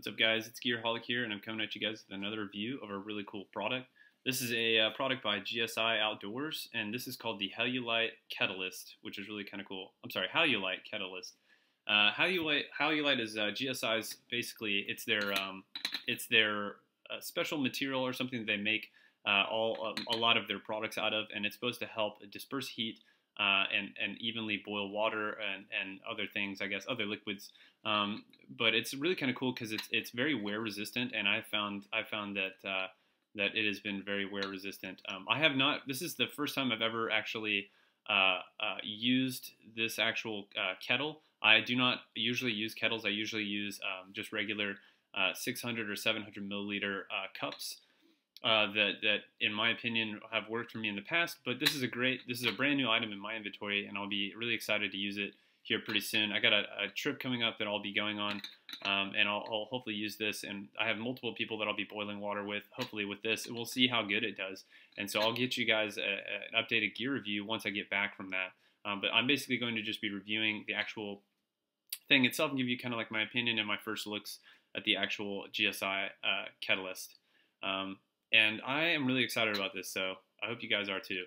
What's up, guys? It's Gearholic here, and I'm coming at you guys with another review of a really cool product. This is a product by GSI Outdoors, and this is called the Halulite Ketalist, which is really kind of cool. I'm sorry, Halulite Ketalist. Halulite is GSI's, basically it's their special material or something that they make a lot of their products out of, and it's supposed to help disperse heat and evenly boil water and other things, I guess, other liquids. But it's really kind of cool because it's very wear resistant, and I found that that it has been very wear resistant. I have not. This is the first time I've ever actually used this actual kettle. I do not usually use kettles. I usually use just regular 600 or 700 milliliter cups. That in my opinion have worked for me in the past, but this is a brand new item in my inventory, and I'll be really excited to use it here pretty soon. I got a trip coming up that I'll be going on, and I'll hopefully use this, and I have multiple people that I'll be boiling water with, hopefully with this. We'll see how good it does, and so I'll get you guys an updated gear review once I get back from that. But I'm basically going to just be reviewing the actual thing itself and give you kind of like my opinion and my first looks at the actual GSI Ketalist. And I am really excited about this, so I hope you guys are too.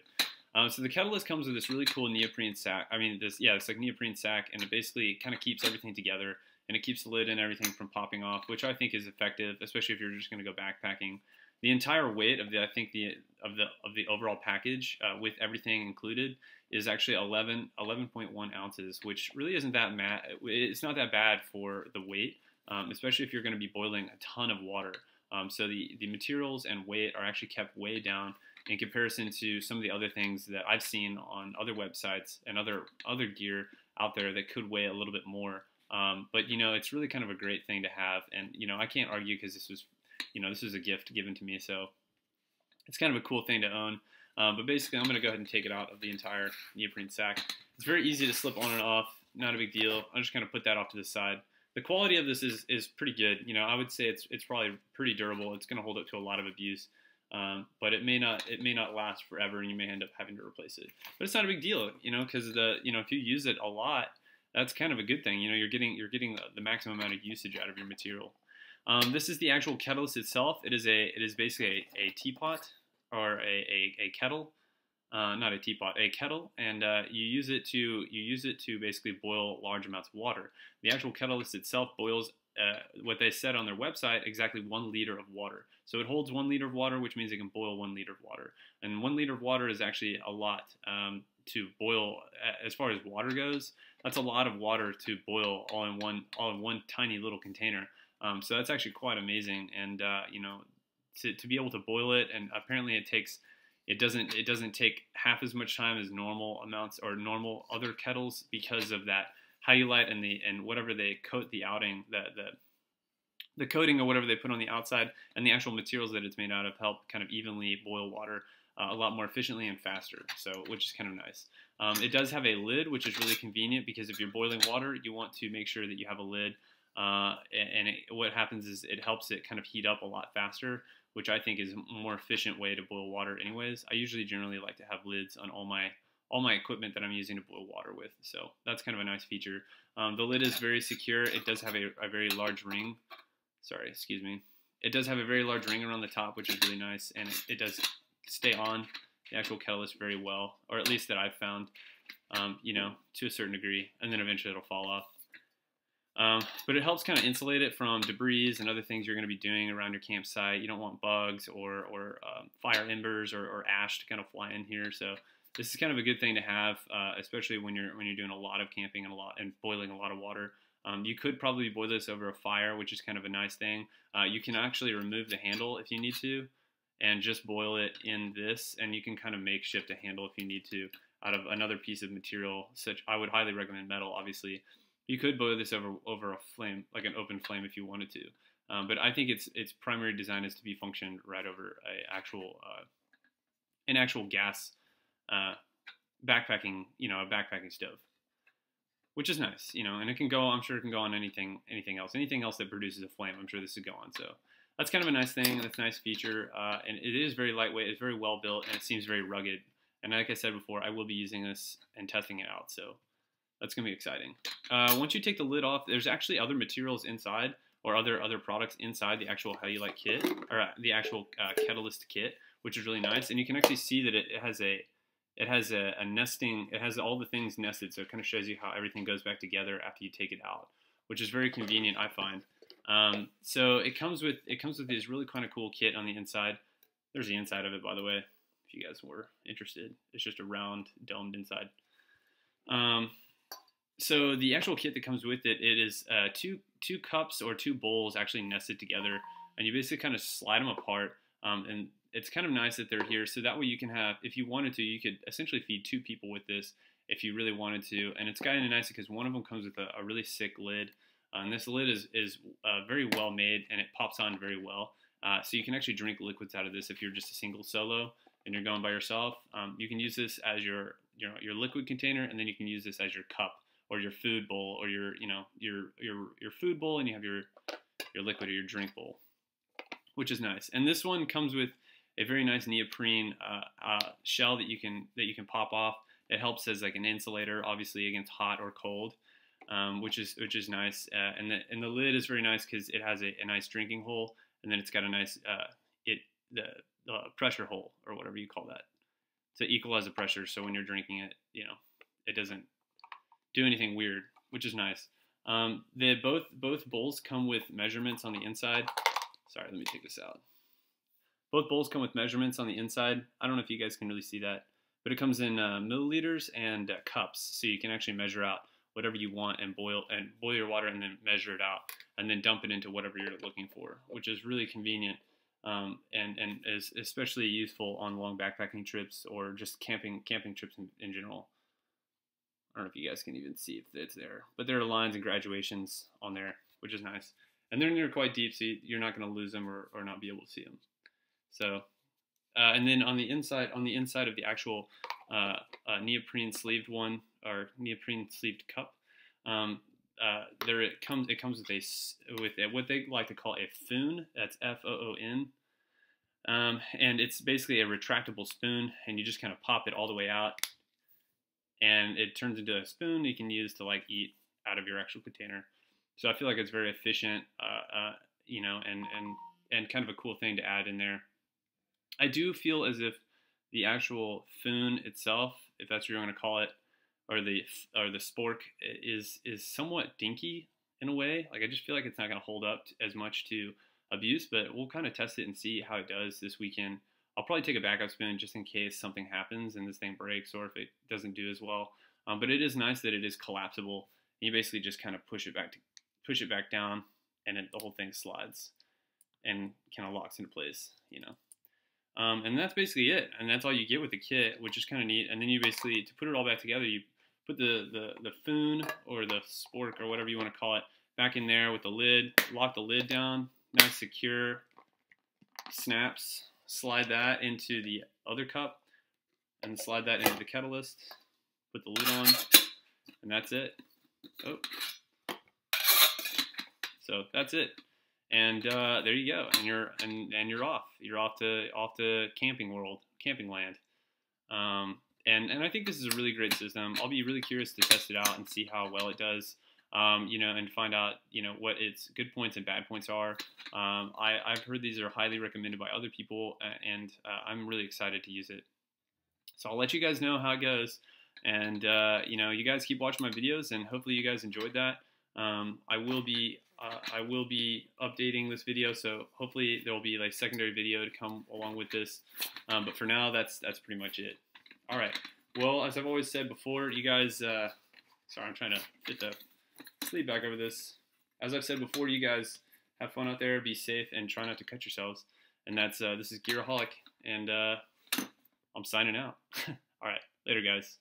So the Ketalist comes with this really cool neoprene sack. It's like neoprene sack, and it basically kind of keeps everything together, and it keeps the lid and everything from popping off, which I think is effective, especially if you're just going to go backpacking. The entire weight of the overall package, with everything included, is actually 11.1 ounces, which really isn't that bad. It's not that bad for the weight, especially if you're going to be boiling a ton of water. So the materials and weight are actually kept way down in comparison to some of the other things that I've seen on other websites and other gear out there that could weigh a little bit more. But it's really kind of a great thing to have, and I can't argue because this was a gift given to me, so it's kind of a cool thing to own. But basically, I'm going to go ahead and take it out of the entire neoprene sack. It's very easy to slip on and off, not a big deal. I'm just going to put that off to the side. The quality of this is pretty good. I would say it's probably pretty durable. It's going to hold up to a lot of abuse, but it may not last forever, and you may end up having to replace it. But it's not a big deal, because if you use it a lot, that's kind of a good thing. You're getting the maximum amount of usage out of your material. This is the actual Ketalist itself. It is basically a teapot or a kettle. Not a teapot, a kettle, and you use it to basically boil large amounts of water. The actual Ketalist itself boils what they said on their website, exactly 1 liter of water. So it holds 1 liter of water, which means it can boil 1 liter of water. And 1 liter of water is actually a lot to boil. As far as water goes, that's a lot of water to boil all in one tiny little container. So that's actually quite amazing, and to be able to boil it, and apparently it doesn't take half as much time as normal amounts or normal other kettles because of that Halulite and whatever they coat the outing, the coating or whatever they put on the outside, and the actual materials that it's made out of help kind of evenly boil water a lot more efficiently and faster, so which is kind of nice. It does have a lid, which is really convenient because if you're boiling water, you want to make sure that you have a lid, what happens is it helps it kind of heat up a lot faster, which I think is a more efficient way to boil water anyways. I usually generally like to have lids on all my equipment that I'm using to boil water with, so that's kind of a nice feature. The lid is very secure. It does have a very large ring. Sorry, excuse me. It does have a very large ring around the top, which is really nice, and it does stay on the actual Ketalist very well, or at least that I've found, to a certain degree, and then eventually it'll fall off. But it helps kind of insulate it from debris and other things you're going to be doing around your campsite. You don't want bugs or fire embers or ash to kind of fly in here. So this is kind of a good thing to have, especially when you're doing a lot of camping and boiling a lot of water. You could probably boil this over a fire, which is kind of a nice thing. You can actually remove the handle if you need to, and just boil it in this, and you can kind of makeshift a handle if you need to out of another piece of material. I would highly recommend metal, obviously. You could boil this over a flame, like an open flame, if you wanted to. But I think its primary design is to be functioned right over an actual gas backpacking, a backpacking stove, which is nice, and it can go. I'm sure it can go on anything else that produces a flame. I'm sure this would go on. So that's kind of a nice thing. That's a nice feature, and it is very lightweight. It's very well built, and it seems very rugged. And like I said before, I will be using this and testing it out. So that's going to be exciting. Once you take the lid off, there's actually other materials inside, or other products inside the actual Halulite kit, or the actual Ketalist kit, which is really nice. And you can actually see that it has a nesting. It has all the things nested, so it kind of shows you how everything goes back together after you take it out, which is very convenient, I find. So it comes with this really kind of cool kit on the inside. There's the inside of it, by the way, if you guys were interested. It's just a round domed inside. So the actual kit that comes with it, it is two cups or two bowls actually nested together, and you basically kind of slide them apart. And it's kind of nice that they're here, so that way you can have, if you wanted to, you could essentially feed 2 people with this if you really wanted to. And it's kind of nice because one of them comes with a really sick lid, and this lid is very well made, and it pops on very well. So you can actually drink liquids out of this if you're just a single solo and you're going by yourself. You can use this as your liquid container, and then you can use this as your cup or your food bowl, or your food bowl, and you have your liquid or your drink bowl, which is nice. And this one comes with a very nice neoprene shell that you can pop off. It helps as like an insulator, obviously against hot or cold, which is nice. And the lid is very nice because it has a nice drinking hole, and then it's got a nice the pressure hole, or whatever you call that, to equalize the pressure. So when you're drinking it, it doesn't do anything weird, which is nice. Both bowls come with measurements on the inside. Sorry, let me take this out. Both bowls come with measurements on the inside. I don't know if you guys can really see that, but it comes in milliliters and cups, so you can actually measure out whatever you want and boil your water, and then measure it out, and then dump it into whatever you're looking for, which is really convenient, and is especially useful on long backpacking trips or just camping trips in general. I don't know if you guys can even see if it's there, but there are lines and graduations on there, which is nice. And they're quite deep, so you're not going to lose them or not be able to see them. So, and then on the inside of the actual neoprene sleeved one, or neoprene sleeved cup, it comes with what they like to call a foon. That's Foon, and it's basically a retractable spoon, and you just kind of pop it all the way out, and it turns into a spoon you can use to like eat out of your actual container. So I feel like it's very efficient, and kind of a cool thing to add in there. I do feel as if the actual foon itself, if that's what you're going to call it, or the spork, is somewhat dinky in a way. Like, I just feel like it's not going to hold up as much to abuse, but we'll kind of test it and see how it does this weekend. I'll probably take a backup spoon just in case something happens and this thing breaks, or if it doesn't do as well. But it is nice that it is collapsible. You basically just kind of push it back down, and the whole thing slides and kind of locks into place, and that's basically it. And that's all you get with the kit, which is kind of neat. And then you basically, to put it all back together, you put the foon or the spork or whatever you want to call it back in there with the lid, lock the lid down, nice secure, snaps, slide that into the other cup, and slide that into the Ketalist, put the lid on, and that's it. Oh. So that's it, and there you go, and you're off. You're off to camping land, and I think this is a really great system. I'll be really curious to test it out and see how well it does, and find out what its good points and bad points are. I've heard these are highly recommended by other people, and I'm really excited to use it. So I'll let you guys know how it goes, and you guys keep watching my videos, and hopefully you guys enjoyed that. I will be updating this video, so hopefully there will be like secondary video to come along with this. But for now, that's pretty much it. All right. Well, as I've always said before, you guys. Sorry, I'm trying to get the sleeve back over this. As I've said before, you guys have fun out there, be safe, and try not to cut yourselves. And that's this is Gearaholic, and I'm signing out. All right, later, guys.